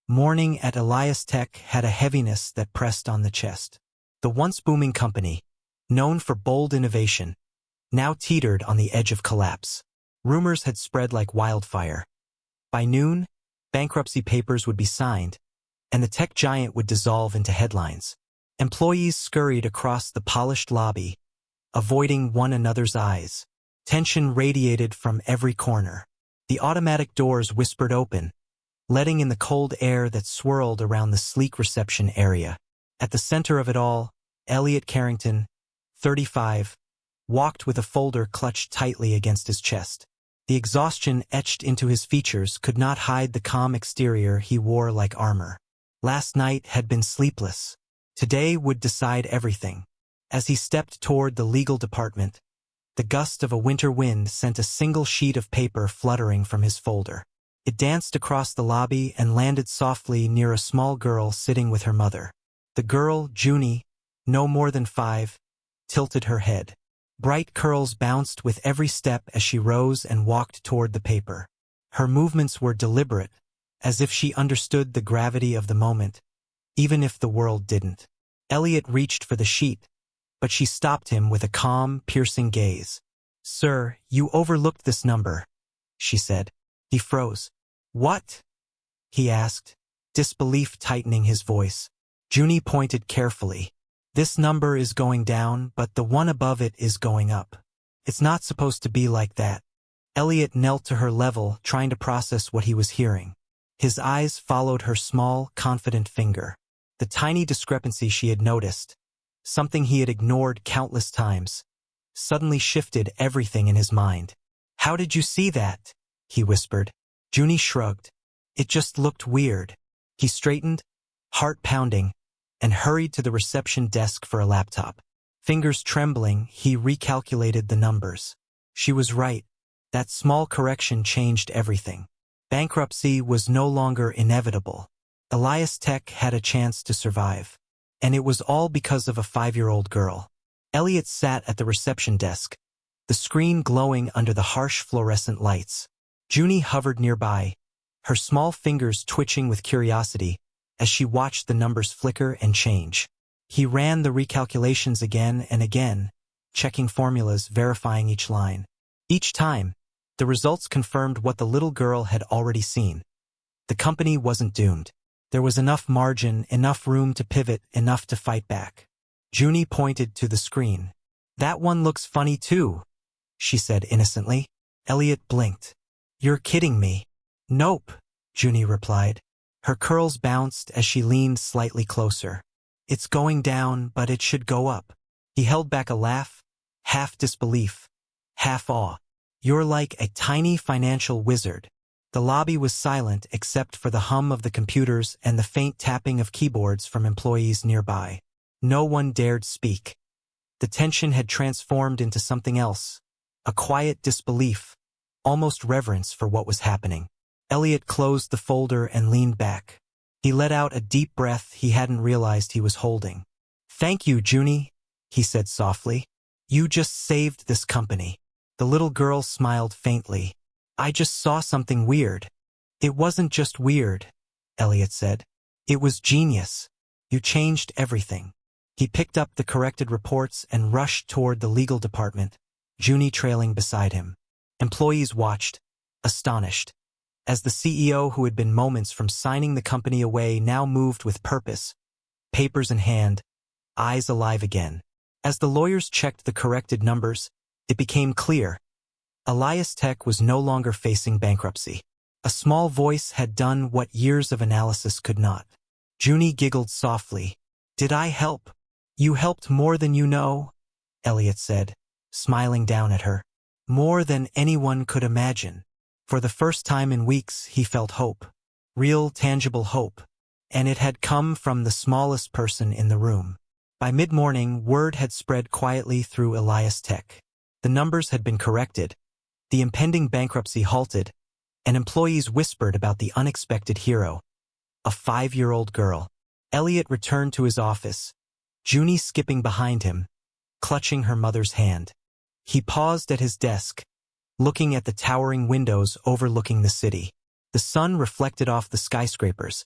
Morning at Elias Tech had a heaviness that pressed on the chest. The once booming company, known for bold innovation, now teetered on the edge of collapse. Rumors had spread like wildfire. By noon, bankruptcy papers would be signed, and the tech giant would dissolve into headlines. Employees scurried across the polished lobby, avoiding one another's eyes. Tension radiated from every corner. The automatic doors whispered open, letting in the cold air that swirled around the sleek reception area. At the center of it all, Elliot Carrington, 35, walked with a folder clutched tightly against his chest. The exhaustion etched into his features could not hide the calm exterior he wore like armor. Last night had been sleepless. Today would decide everything. As he stepped toward the legal department, the gust of a winter wind sent a single sheet of paper fluttering from his folder. It danced across the lobby and landed softly near a small girl sitting with her mother. The girl, Junie, no more than 5, tilted her head. Bright curls bounced with every step as she rose and walked toward the paper. Her movements were deliberate, as if she understood the gravity of the moment, even if the world didn't. Elliot reached for the sheet, but she stopped him with a calm, piercing gaze. "Sir, you overlooked this number," she said. He froze. "What?" he asked, disbelief tightening his voice. Junie pointed carefully. "This number is going down, but the one above it is going up. It's not supposed to be like that." Elliot knelt to her level, trying to process what he was hearing. His eyes followed her small, confident finger. The tiny discrepancy she had noticed, something he had ignored countless times, suddenly shifted everything in his mind. "How did you see that?" he whispered. Junie shrugged. "It just looked weird." He straightened, heart pounding, and hurried to the reception desk for a laptop. Fingers trembling, he recalculated the numbers. She was right. That small correction changed everything. Bankruptcy was no longer inevitable. Elias Tech had a chance to survive. And it was all because of a 5-year-old girl. Elliot sat at the reception desk, the screen glowing under the harsh fluorescent lights. Junie hovered nearby, her small fingers twitching with curiosity as she watched the numbers flicker and change. He ran the recalculations again and again, checking formulas, verifying each line. Each time, the results confirmed what the little girl had already seen. The company wasn't doomed. There was enough margin, enough room to pivot, enough to fight back. Junie pointed to the screen. "That one looks funny too," she said innocently. Elliot blinked. "You're kidding me." "Nope," Junie replied. Her curls bounced as she leaned slightly closer. "It's going down, but it should go up." He held back a laugh, half disbelief, half awe. "You're like a tiny financial wizard." The lobby was silent except for the hum of the computers and the faint tapping of keyboards from employees nearby. No one dared speak. The tension had transformed into something else, a quiet disbelief, almost reverence for what was happening. Elliot closed the folder and leaned back. He let out a deep breath he hadn't realized he was holding. "Thank you, Junie," he said softly. "You just saved this company." The little girl smiled faintly. "I just saw something weird." "It wasn't just weird," Elliot said. "It was genius. You changed everything." He picked up the corrected reports and rushed toward the legal department, Junie trailing beside him. Employees watched, astonished, as the CEO who had been moments from signing the company away now moved with purpose, papers in hand, eyes alive again. As the lawyers checked the corrected numbers, it became clear. Elias Tech was no longer facing bankruptcy. A small voice had done what years of analysis could not. Junie giggled softly. "Did I help?" "You helped more than you know," Elliot said, smiling down at her. "More than anyone could imagine." For the first time in weeks, he felt hope. Real, tangible hope. And it had come from the smallest person in the room. By mid-morning, word had spread quietly through Elias Tech. The numbers had been corrected. The impending bankruptcy halted, and employees whispered about the unexpected hero, a 5-year-old girl. Elliot returned to his office, Junie skipping behind him, clutching her mother's hand. He paused at his desk, looking at the towering windows overlooking the city. The sun reflected off the skyscrapers,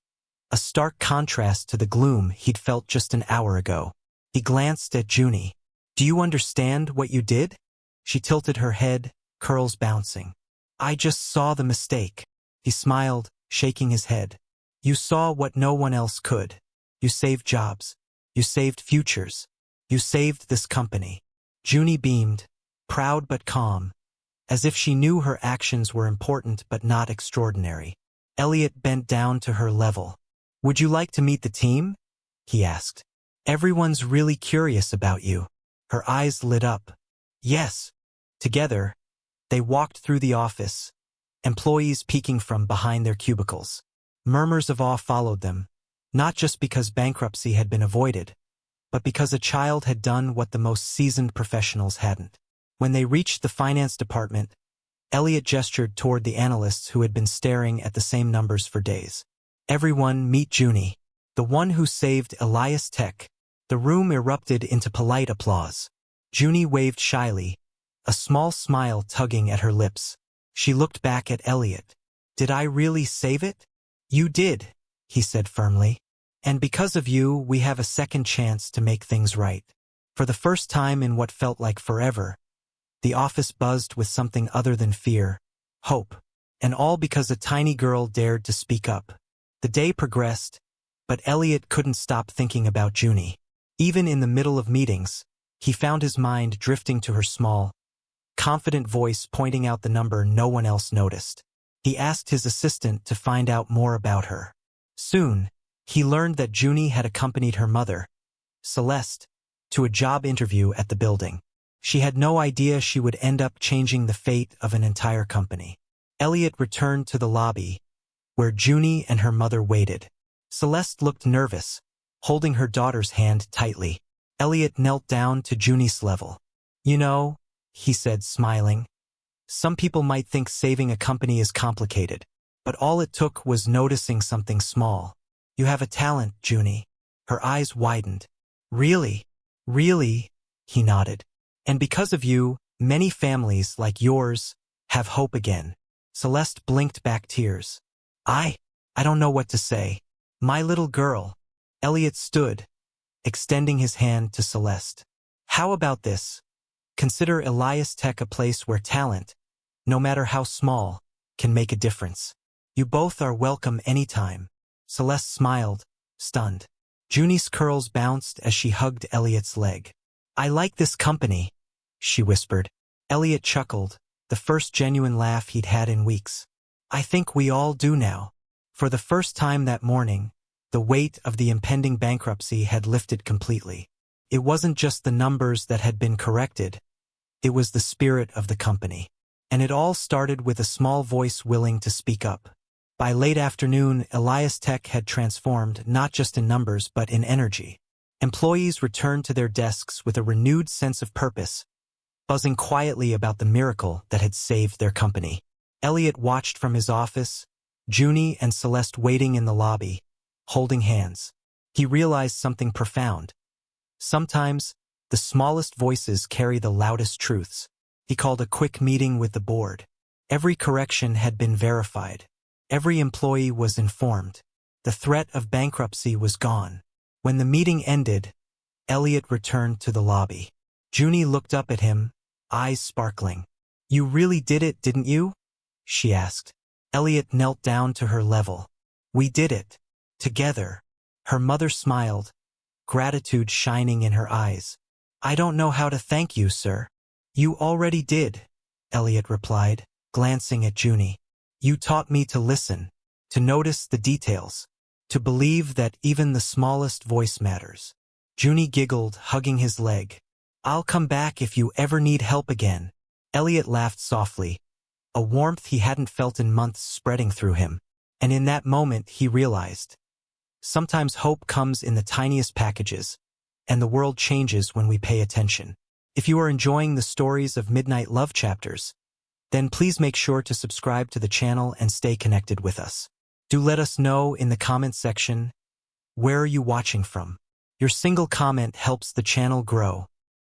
a stark contrast to the gloom he'd felt just an hour ago. He glanced at Junie. "Do you understand what you did?" She tilted her head, curls bouncing. "I just saw the mistake." He smiled, shaking his head. "You saw what no one else could. You saved jobs. You saved futures. You saved this company." Junie beamed, proud but calm, as if she knew her actions were important but not extraordinary. Elliot bent down to her level. "Would you like to meet the team?" he asked. "Everyone's really curious about you." Her eyes lit up. "Yes." Together, they walked through the office, employees peeking from behind their cubicles. Murmurs of awe followed them, not just because bankruptcy had been avoided, but because a child had done what the most seasoned professionals hadn't. When they reached the finance department, Elliot gestured toward the analysts who had been staring at the same numbers for days. "Everyone meet Junie, the one who saved Elias Tech." The room erupted into polite applause. Junie waved shyly, a small smile tugging at her lips. She looked back at Elliot. "Did I really save it?" "You did," he said firmly. "And because of you, we have a second chance to make things right." For the first time in what felt like forever, the office buzzed with something other than fear, hope, and all because a tiny girl dared to speak up. The day progressed, but Elliot couldn't stop thinking about Junie. Even in the middle of meetings, he found his mind drifting to her small, confident voice pointing out the number no one else noticed. He asked his assistant to find out more about her. Soon, he learned that Junie had accompanied her mother, Celeste, to a job interview at the building. She had no idea she would end up changing the fate of an entire company. Elliot returned to the lobby, where Junie and her mother waited. Celeste looked nervous, holding her daughter's hand tightly. Elliot knelt down to Junie's level. "You know," he said, smiling, "some people might think saving a company is complicated, but all it took was noticing something small. You have a talent, Junie." Her eyes widened. "Really? Really?" he nodded. "And because of you, many families like yours have hope again." Celeste blinked back tears. I don't know what to say. My little girl." Elliot stood, extending his hand to Celeste. "How about this? Consider Elias Tech a place where talent, no matter how small, can make a difference. You both are welcome anytime." Celeste smiled, stunned. Junie's curls bounced as she hugged Elliot's leg. "I like this company," she whispered. Elliot chuckled, the first genuine laugh he'd had in weeks. "I think we all do now." For the first time that morning, the weight of the impending bankruptcy had lifted completely. It wasn't just the numbers that had been corrected. It was the spirit of the company. And it all started with a small voice willing to speak up. By late afternoon, Elias Tech had transformed not just in numbers but in energy. Employees returned to their desks with a renewed sense of purpose, buzzing quietly about the miracle that had saved their company. Elliot watched from his office, Junie and Celeste waiting in the lobby, holding hands. He realized something profound. Sometimes, the smallest voices carry the loudest truths. He called a quick meeting with the board. Every correction had been verified. Every employee was informed. The threat of bankruptcy was gone. When the meeting ended, Elliot returned to the lobby. Junie looked up at him, eyes sparkling. "You really did it, didn't you?" she asked. Elliot knelt down to her level. "We did it. Together." Her mother smiled, gratitude shining in her eyes. "I don't know how to thank you, sir." "You already did," Elliot replied, glancing at Junie. "You taught me to listen, to notice the details, to believe that even the smallest voice matters." Junie giggled, hugging his leg. "I'll come back if you ever need help again." Elliot laughed softly, a warmth he hadn't felt in months spreading through him. And in that moment he realized, sometimes hope comes in the tiniest packages, and the world changes when we pay attention. If you are enjoying the stories of Midnight Love Chapters, then please make sure to subscribe to the channel and stay connected with us. Do let us know in the comment section, where are you watching from? Your single comment helps the channel grow.